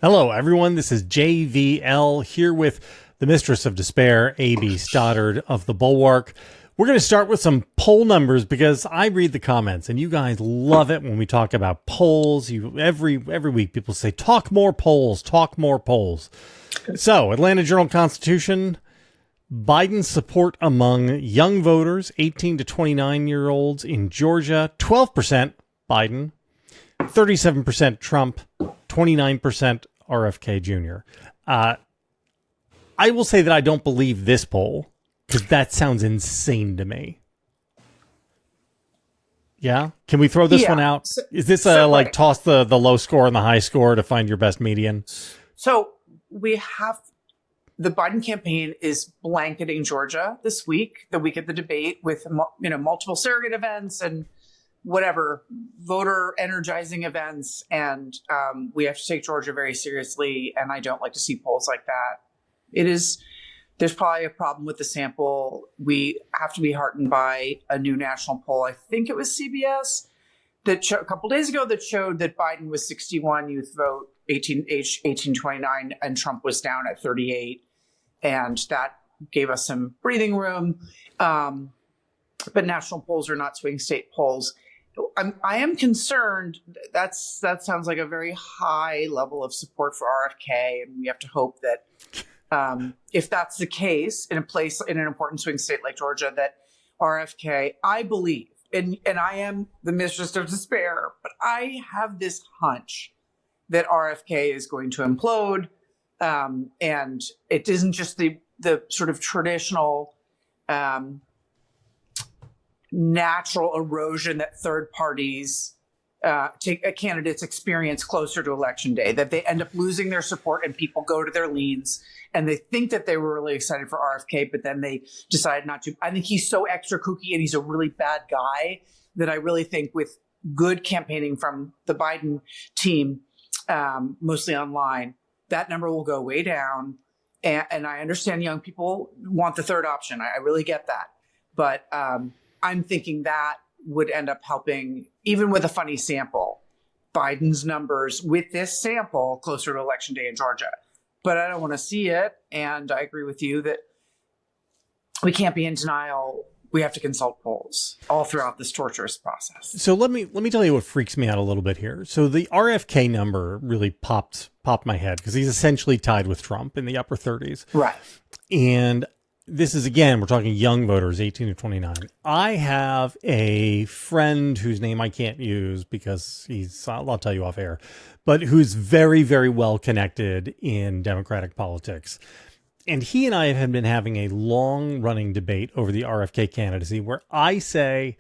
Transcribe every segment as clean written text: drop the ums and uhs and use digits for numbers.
Hello, everyone. This is JVL here with the Mistress of Despair, AB Stoddard of the Bulwark. We're going to start with some poll numbers because I read the comments and you guys love it when we talk about polls. Every week people say, talk more polls, talk more polls. So, Atlanta Journal-Constitution, Biden's support among young voters, 18 to 29-year-olds in Georgia, 12% Biden, 37% Trump, 29% RFK Jr. I will say that I don't believe this poll because that sounds insane to me. Yeah? Can we throw this one out? Is this like toss the low score and the high score to find your best median? So we have the Biden campaign is blanketing Georgia this week, the week of the debate, with multiple surrogate events and whatever voter energizing events. And we have to take Georgia very seriously. And I don't like to see polls like that. There's probably a problem with the sample. We have to be heartened by a new national poll. I think it was CBS that a couple days ago that showed that Biden was 61 youth vote, age 18-29, and Trump was down at 38. And that gave us some breathing room. But national polls are not swing state polls. I am concerned. That sounds like a very high level of support for RFK, and we have to hope that if that's the case in an important swing state like Georgia, that RFK, I believe, and I am the mistress of despair, but I have this hunch that RFK is going to implode, and it isn't just the sort of traditional natural erosion that third parties candidates experience closer to election day, that they end up losing their support and people go to their leans and they think that they were really excited for RFK, but then they decide not to. I think he's so extra kooky and he's a really bad guy that I really think with good campaigning from the Biden team, mostly online, that number will go way down. And I understand young people want the third option. I really get that. But I'm thinking that would end up helping, even with a funny sample, Biden's numbers with this sample closer to election day in Georgia. But I don't want to see it. And I agree with you that we can't be in denial. We have to consult polls all throughout this torturous process. So let me tell you what freaks me out a little bit here. So the RFK number really popped my head because he's essentially tied with Trump in the upper 30s. Right. And this is, again, we're talking young voters, 18 to 29. I have a friend whose name I can't use because I'll tell you off air, but who's very, very well connected in Democratic politics. And he and I have been having a long running debate over the RFK candidacy where I say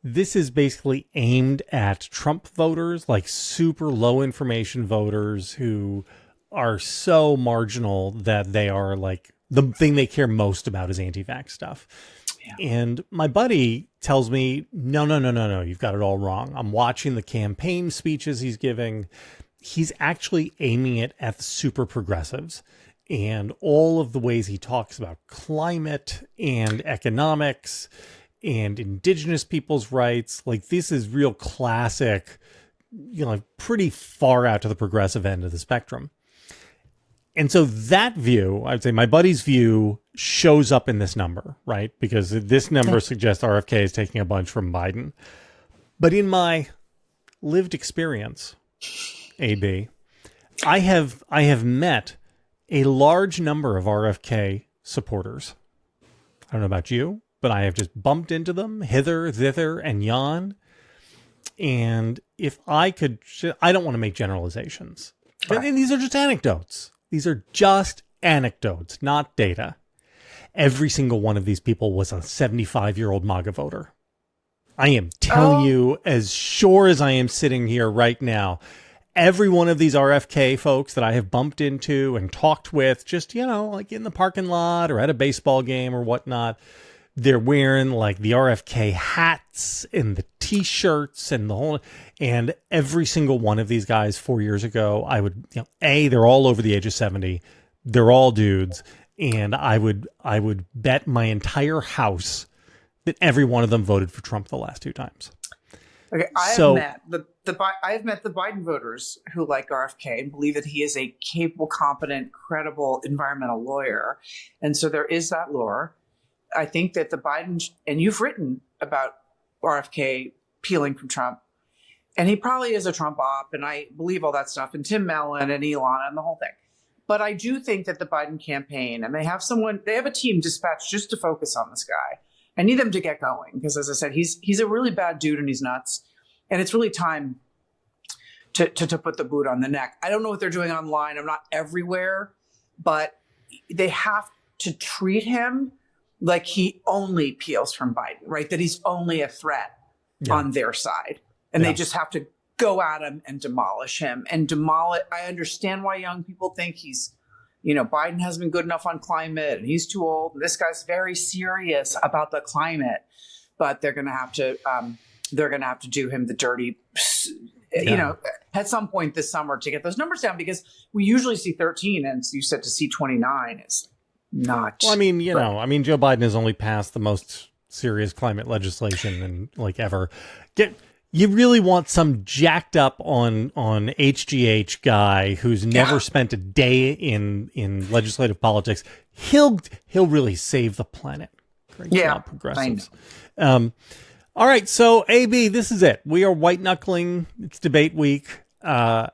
this is basically aimed at Trump voters, like super low information voters who are so marginal that they are like, the thing they care most about is anti-vax stuff. Yeah. And my buddy tells me, no, you've got it all wrong. I'm watching the campaign speeches he's giving. He's actually aiming it at the super progressives and all of the ways he talks about climate and economics and indigenous people's rights. Like, this is real classic, pretty far out to the progressive end of the spectrum. And so that view, I'd say my buddy's view shows up in this number, right? Because this number suggests RFK is taking a bunch from Biden. But in my lived experience, AB, I have met a large number of RFK supporters. I don't know about you, but I have just bumped into them hither, thither, and yon. And if I could, I don't want to make generalizations. Right. And these are just anecdotes. These are just anecdotes, not data. Every single one of these people was a 75-year-old MAGA voter. I am telling you, as sure as I am sitting here right now, every one of these RFK folks that I have bumped into and talked with, just, like in the parking lot or at a baseball game or whatnot, they're wearing like the RFK hats and the t-shirts and the whole, and every single one of these guys 4 years ago, I would, they're all over the age of 70. They're all dudes. And I would bet my entire house that every one of them voted for Trump the last two times. Okay, I have So met the Biden voters who like RFK and believe that he is a capable, competent, credible environmental lawyer, and so there is that lore. I think that the Biden, and you've written about RFK peeling from Trump, and he probably is a Trump op, and I believe all that stuff, and Tim Mellon and Elon and the whole thing. But I do think that the Biden campaign, and they have a team dispatched just to focus on this guy. I need them to get going because, as I said, he's a really bad dude and he's nuts, and it's really time to put the boot on the neck. I don't know what they're doing online. I'm not everywhere, but they have to treat him like he only peels from Biden, right? That he's only a threat on their side, and they just have to go at him and demolish him and demolish. I understand why young people think Biden hasn't been good enough on climate and he's too old. And this guy's very serious about the climate, but they're going to have to do him the dirty, at some point this summer to get those numbers down, because we usually see 13, and you said to see 29 is not. Well, Joe Biden has only passed the most serious climate legislation and ever. You really want some jacked up on HGH guy who's never spent a day in legislative politics. He'll really save the planet. Great job, progressives. All right, so AB, this is it. We are white knuckling. It's debate week. I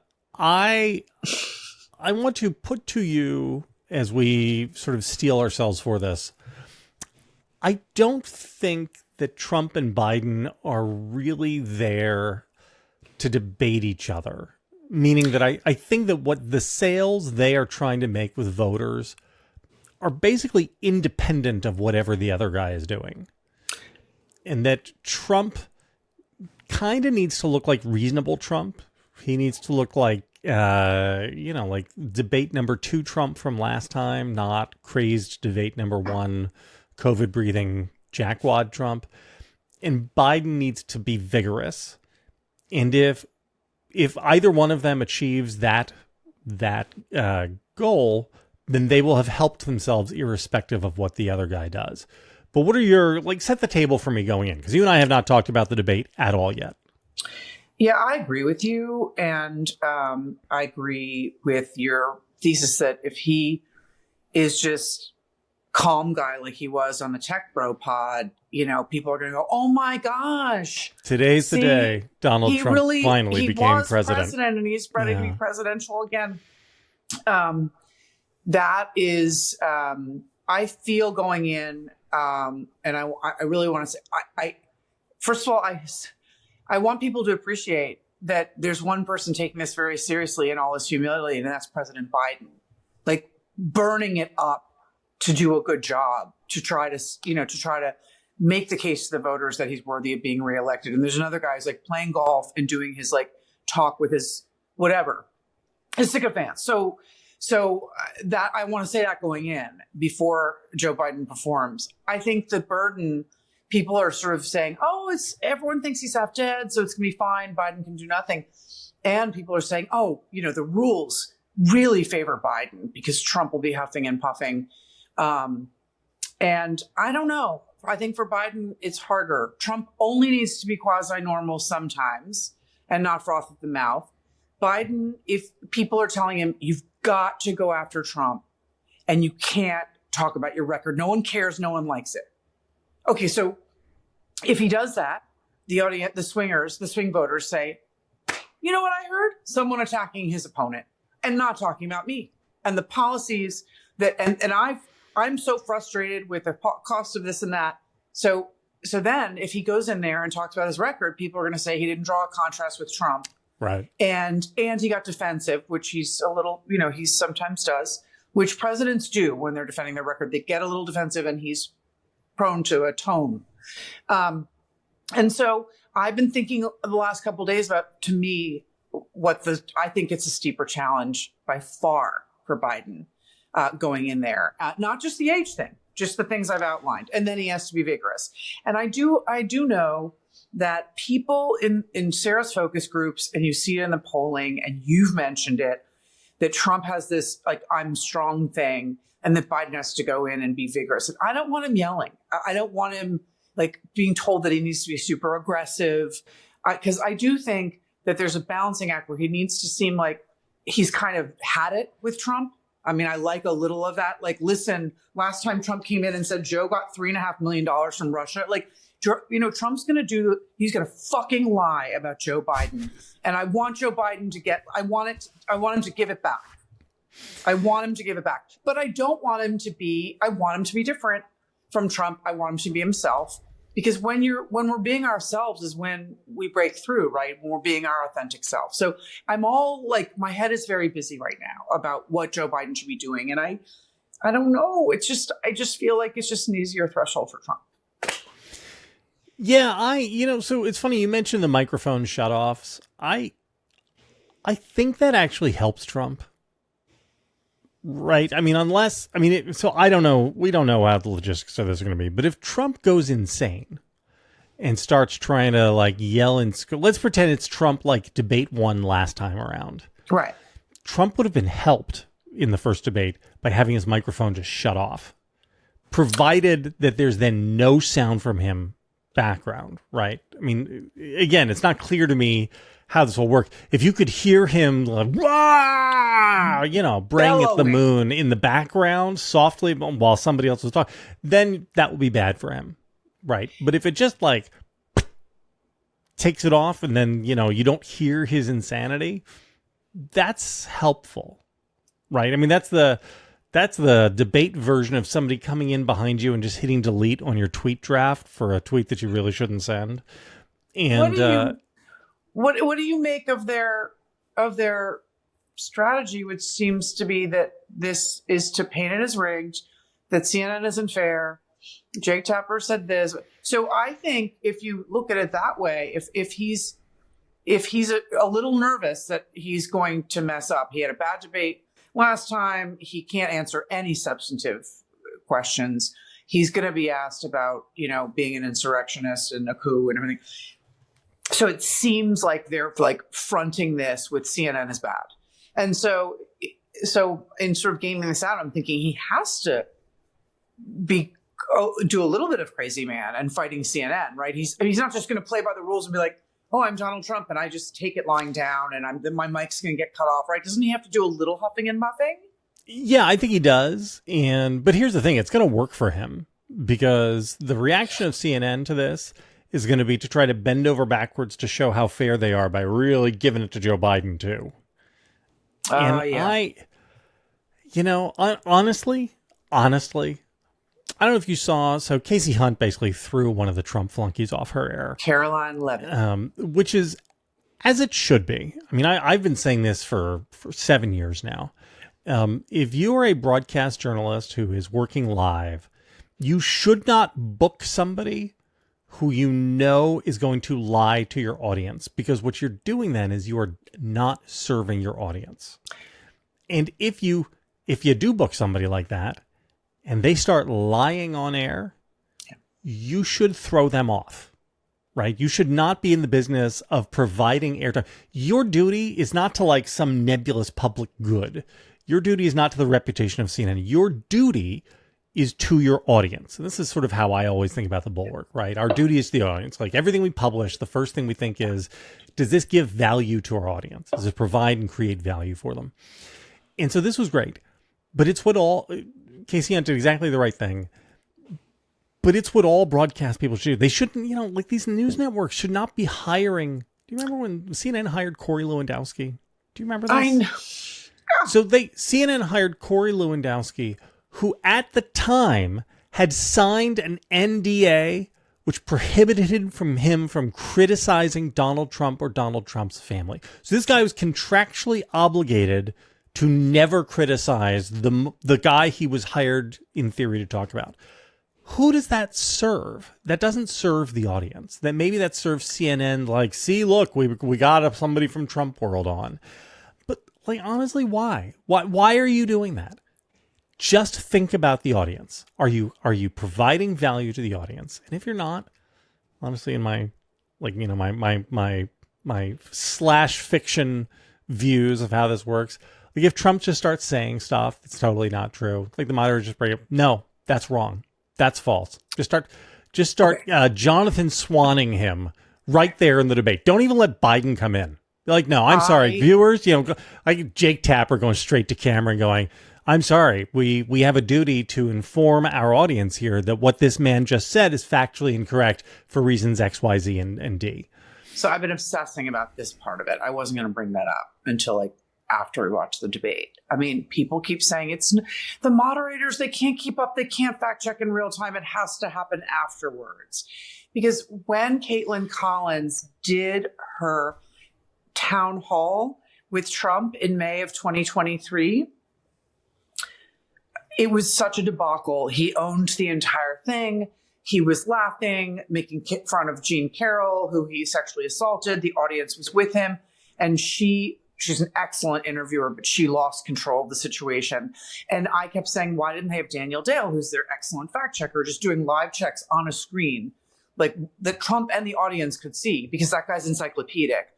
want to put to you, as we sort of steel ourselves for this, I don't think that Trump and Biden are really there to debate each other. Meaning that I think that what the sales they are trying to make with voters are basically independent of whatever the other guy is doing. And that Trump kind of needs to look like reasonable Trump. He needs to look like, like debate number 2 Trump from last time, not crazed debate number 1, COVID breathing jackwad Trump. And Biden needs to be vigorous. And if either one of them achieves that goal, then they will have helped themselves irrespective of what the other guy does. But what are your, set the table for me going in? Because you and I have not talked about the debate at all yet. Yeah, I agree with you. And I agree with your thesis that if he is just calm guy like he was on the Tech Bro pod, people are going to go, oh my gosh. Today's the day Donald Trump finally became president. And he's ready to be presidential again. That is, I feel going in, and I really want to say, first of all, I want people to appreciate that there's one person taking this very seriously in all his humility, and that's President Biden, burning it up to do a good job, to try to make the case to the voters that he's worthy of being reelected. And there's another guy who's playing golf and doing his talk with his sycophants. So that I want to say that going in before Joe Biden performs. I think the burden, people are sort of saying, everyone thinks he's half dead, so it's going to be fine. Biden can do nothing. And people are saying, the rules really favor Biden because Trump will be huffing and puffing. And I don't know. I think for Biden, it's harder. Trump only needs to be quasi-normal sometimes and not froth at the mouth. Biden, if people are telling him, you've got to go after Trump and you can't talk about your record. No one cares. No one likes it. Okay, so if he does that, the audience, the swing voters say, you know what I heard? Someone attacking his opponent and not talking about me. And the policies that, and I'm so frustrated with the cost of this and that. So then if he goes in there and talks about his record, people are going to say he didn't draw a contrast with Trump. Right. And he got defensive, which he's a little, he sometimes does, which presidents do when they're defending their record. They get a little defensive and he's prone to a tone. And so I've been thinking the last couple of days about, to me, I think it's a steeper challenge by far for Biden going in there. Not just the age thing, just the things I've outlined. And then he has to be vigorous. And I do know that people in Sarah's focus groups, and you see it in the polling, and you've mentioned it, that Trump has this I'm strong thing, and that Biden has to go in and be vigorous. And I don't want him yelling. I don't want him being told that he needs to be super aggressive. because I do think that there's a balancing act where he needs to seem like he's kind of had it with Trump. I mean, I like a little of that. Like, listen, last time Trump came in and said Joe got $3.5 million from Russia, like, Trump's going to he's going to fucking lie about Joe Biden. And I want Joe Biden to I want him to give it back. I want him to give it back. But I don't want him to I want him to be different from Trump. I want him to be himself. Because when we're being ourselves is when we break through, right? When we're being our authentic self. So I'm all like, my head is very busy right now about what Joe Biden should be doing. And I don't know. I just feel like it's just an easier threshold for Trump. Yeah, so it's funny you mentioned the microphone shutoffs. I think that actually helps Trump. Right. I mean, so I don't know. We don't know how the logistics of this are going to be. But if Trump goes insane and starts trying to like yell and let's pretend it's Trump like debate one last time around. Right. Trump would have been helped in the first debate by having his microphone just shut off, provided that there's then no sound from him background. Right. I mean, again, it's not clear to me how this will work. If you could hear him like, wah, braying at the moon in the background softly while somebody else was talking, then that would be bad for him. Right. But if it just like takes it off and then, you don't hear his insanity, that's helpful. Right. I mean, that's the debate version of somebody coming in behind you and just hitting delete on your tweet draft for a tweet that you really shouldn't send. And, What do you make of their strategy, which seems to be that this is to paint it as rigged, that CNN isn't fair? Jake Tapper said this. So I think if you look at it that way, if he's a little nervous that he's going to mess up, he had a bad debate last time. He can't answer any substantive questions. He's going to be asked about, being an insurrectionist and a coup and everything. So it seems like they're like fronting this with CNN is bad. And so in sort of gaming this out, I'm thinking he has to do a little bit of crazy man and fighting CNN, right? He's not just going to play by the rules and be like, oh, I'm Donald Trump and I just take it lying down and my mic's going to get cut off, right? Doesn't he have to do a little huffing and muffing? Yeah, I think he does. But here's the thing. It's going to work for him because the reaction of CNN to this is going to be to try to bend over backwards to show how fair they are by really giving it to Joe Biden too. Yeah. Honestly, I don't know if you saw, so Casey Hunt basically threw one of the Trump flunkies off her air. Caroline Levin. Which is as it should be. I mean, I've been saying this for 7 years now. If you are a broadcast journalist who is working live, you should not book somebody who is going to lie to your audience, because what you're doing then is you are not serving your audience. And if you do book somebody like that and they start lying on air, you should throw them off, right? You should not be in the business of providing airtime. Your duty is not to like some nebulous public good. Your duty is not to the reputation of CNN. Your duty is to your audience. And this is sort of how I always think about the Bulwark, right? Our duty is to the audience. Like everything we publish, the first thing we think is, does this give value to our audience? Does it provide and create value for them? And so this was great. But it's Casey Hunt did exactly the right thing. But it's what all broadcast people should do. They shouldn't, like these news networks should not be hiring. Do you remember when CNN hired Corey Lewandowski? Do you remember this? I know. So CNN hired Corey Lewandowski, who at the time had signed an NDA which prohibited him from criticizing Donald Trump or Donald Trump's family. So this guy was contractually obligated to never criticize the guy he was hired in theory to talk about. Who does that serve? That doesn't serve the audience. Maybe that serves CNN, like, see, look, we got somebody from Trump world on. But like, honestly, why? Why are you doing that? Just think about the audience. Are you providing value to the audience? And if you're not, honestly, in my slash fiction views of how this works, like if Trump just starts saying stuff that's totally not true, like the moderators just bring up, no, that's wrong, that's false. Just start Jonathan Swanning him right there in the debate. Don't even let Biden come in. Be like, no, I'm sorry, viewers. Like Jake Tapper going straight to camera and going, I'm sorry. We have a duty to inform our audience here that what this man just said is factually incorrect for reasons X, Y, Z, and D. So I've been obsessing about this part of it. I wasn't going to bring that up until like after we watched the debate. I mean, people keep saying it's the moderators. They can't keep up. They can't fact check in real time. It has to happen afterwards. Because when Caitlin Collins did her town hall with Trump in May of 2023, it was such a debacle. He owned the entire thing. He was laughing, making fun of Jean Carroll, who he sexually assaulted. The audience was with him. And she's an excellent interviewer, but she lost control of the situation. And I kept saying, why didn't they have Daniel Dale, who's their excellent fact checker, just doing live checks on a screen, like that Trump and the audience could see, because that guy's encyclopedic.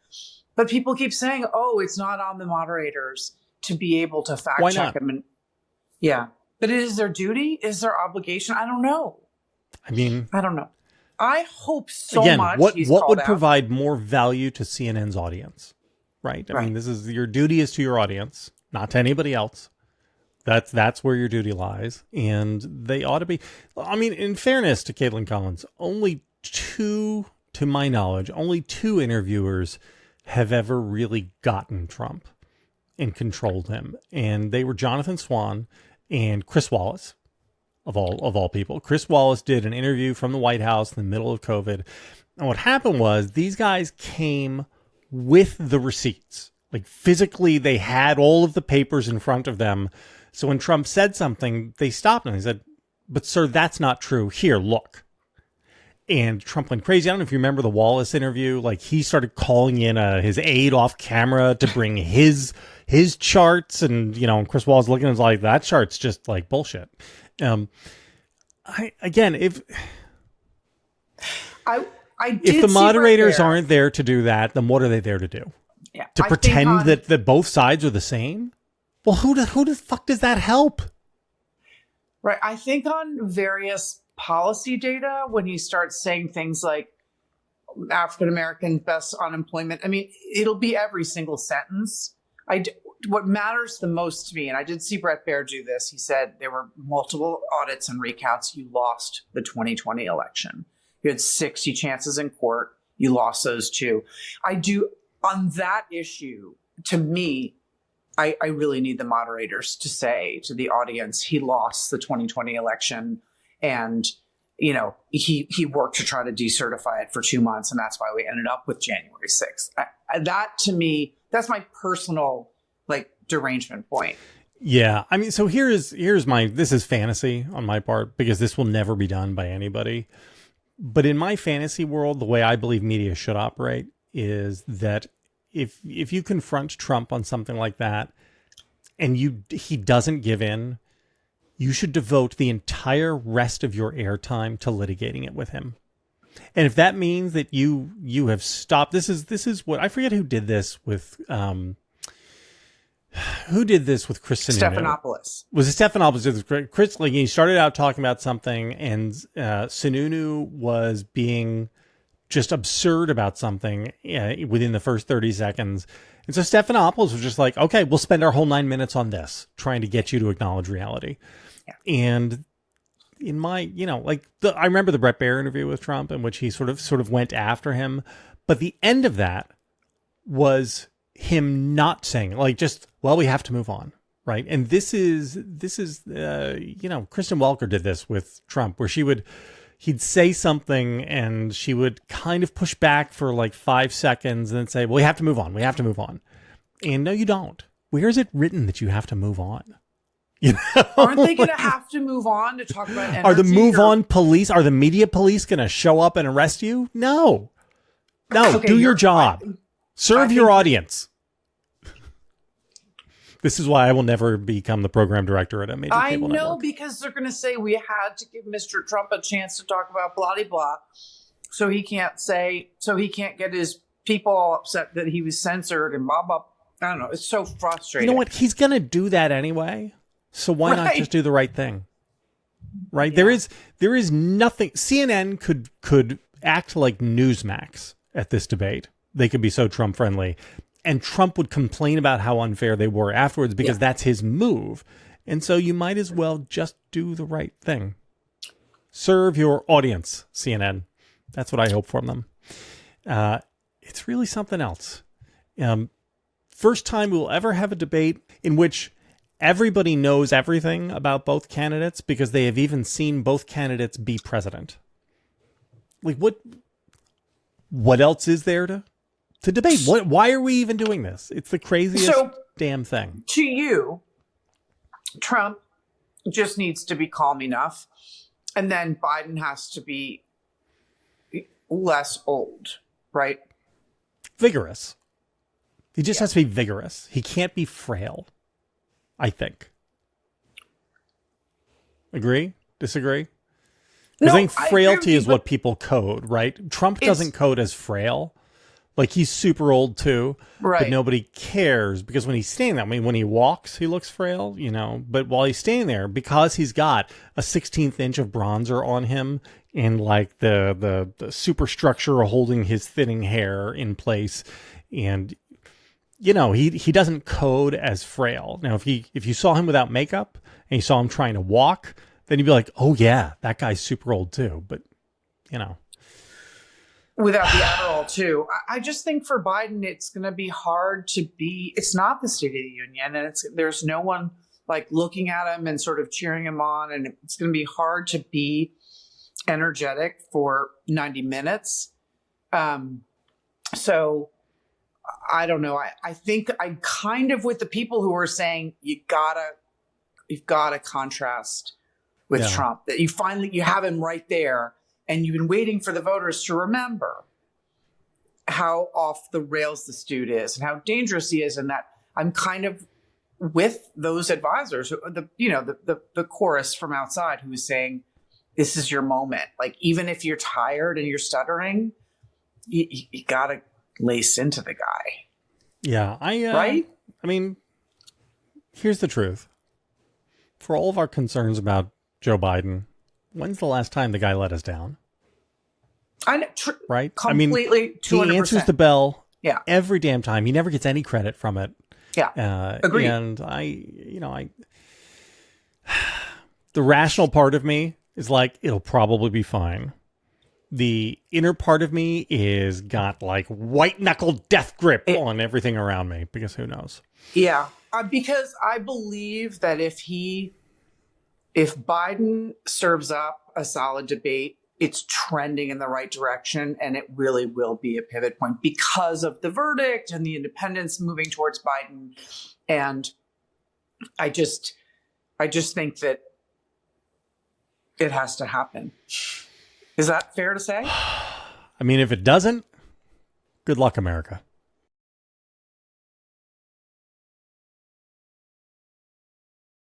But people keep saying, oh, it's not on the moderators to be able to fact check him. And yeah. But it is their duty? Is their obligation? I don't know. I don't know. I hope so much. What would provide more value to CNN's audience? Right. I mean, this is your duty is to your audience, not to anybody else. That's where your duty lies. And they ought to be. I mean, in fairness to Caitlin Collins, to my knowledge, only two interviewers have ever really gotten Trump and controlled him. And they were Jonathan Swan and Chris Wallace, of all people. Chris Wallace did an interview from the White House in the middle of COVID. And what happened was these guys came with the receipts. Like physically, they had all of the papers in front of them. So when Trump said something, they stopped and they said, but sir, that's not true. Here, look. And Trump went crazy. I don't know if you remember the Wallace interview. Like he started calling in his aide off camera to bring his charts, and Chris Wallace looking at us like, that chart's just like bullshit. If the moderators aren't there to do that, then what are they there to do? Yeah, to pretend that both sides are the same? Well, who the fuck does that help? Right. I think on various policy data, when he starts saying things like African American best unemployment, I mean, it'll be every single sentence. What matters the most to me, and I did see Brett Baer do this, he said there were multiple audits and recounts. You lost the 2020 election. You had 60 chances in court. You lost those two. On that issue, to me, I really need the moderators to say to the audience, he lost the 2020 election. And, he worked to try to decertify it for 2 months. And that's why we ended up with January 6th. That to me, that's my personal derangement point. Yeah. I mean, so this is fantasy on my part, because this will never be done by anybody. But in my fantasy world, the way I believe media should operate is that if you confront Trump on something like that and he doesn't give in, you should devote the entire rest of your airtime to litigating it with him. And if that means that you have stopped, this is what I forget who did this with. Who did this with Chris Sununu? Stephanopoulos. Was it Stephanopoulos? Chris, he started out talking about something, and Sununu was being just absurd about something within the first 30 seconds. And so Stephanopoulos was just like, okay, we'll spend our whole 9 minutes on this, trying to get you to acknowledge reality. Yeah. And in my, I remember the Brett Baer interview with Trump, in which he sort of went after him. But the end of that was him not saying, we have to move on. Right. And this is Kristen Welker did this with Trump, where he'd say something and she would kind of push back for 5 seconds and then say, well, we have to move on. We have to move on. And no, you don't. Where is it written that you have to move on? Aren't they going to have to move on to talk about energy? Are the on police, are the media police going to show up and arrest you? No. Okay, do your job. Serve your audience. This is why I will never become the program director at a major cable network. I know, because they're going to say we had to give Mr. Trump a chance to talk about blah, blah, blah. So he can't get his people all upset that he was censored and blah, blah. I don't know. It's so frustrating. You know what? He's going to do that anyway. So why not just do the right thing? Right. Yeah. There is nothing. CNN could act like Newsmax at this debate. They could be so Trump friendly. And Trump would complain about how unfair they were afterwards because that's his move. And so you might as well just do the right thing. Serve your audience, CNN. That's what I hope from them. It's really something else. First time we'll ever have a debate in which everybody knows everything about both candidates because they have even seen both candidates be president. Like, what else is there to debate? Why are we even doing this? It's the craziest damn thing. To you, Trump just needs to be calm enough, and then Biden has to be less old, right? Vigorous. He just has to be vigorous. He can't be frail, I think. Agree? Disagree? Because I think frailty is what people code, right? Trump doesn't code as frail. Like, he's super old too, right? But nobody cares because when he's standing there, I mean, when he walks, he looks frail, but while he's standing there, because he's got a 16th inch of bronzer on him and like the superstructure holding his thinning hair in place, and he doesn't code as frail. Now, if you saw him without makeup and you saw him trying to walk, then you'd be like, oh yeah, that guy's super old too. But without the Adderall too. I just think for Biden, it's going to be hard to be, it's not the State of the Union, and there's no one like looking at him and sort of cheering him on. And it's going to be hard to be energetic for 90 minutes. So I don't know. I think I'm kind of with the people who are saying you've got to contrast with Trump, that you have him right there. And you've been waiting for the voters to remember how off the rails this dude is and how dangerous he is. And that I'm kind of with those advisors, the chorus from outside who is saying, this is your moment. Like, even if you're tired and you're stuttering, you got to lace into the guy. Yeah. Right? I mean, here's the truth. For all of our concerns about Joe Biden, when's the last time the guy let us down? I know, right? Completely, 200%. He answers the bell every damn time. He never gets any credit from it. Yeah, agreed. And the rational part of me is like, it'll probably be fine. The inner part of me is got like white knuckle death grip on everything around me because who knows? Yeah, because I believe that if Biden serves up a solid debate, it's trending in the right direction, and it really will be a pivot point because of the verdict and the independents moving towards Biden. And I just think that it has to happen. Is that fair to say? I mean, if it doesn't, good luck, America.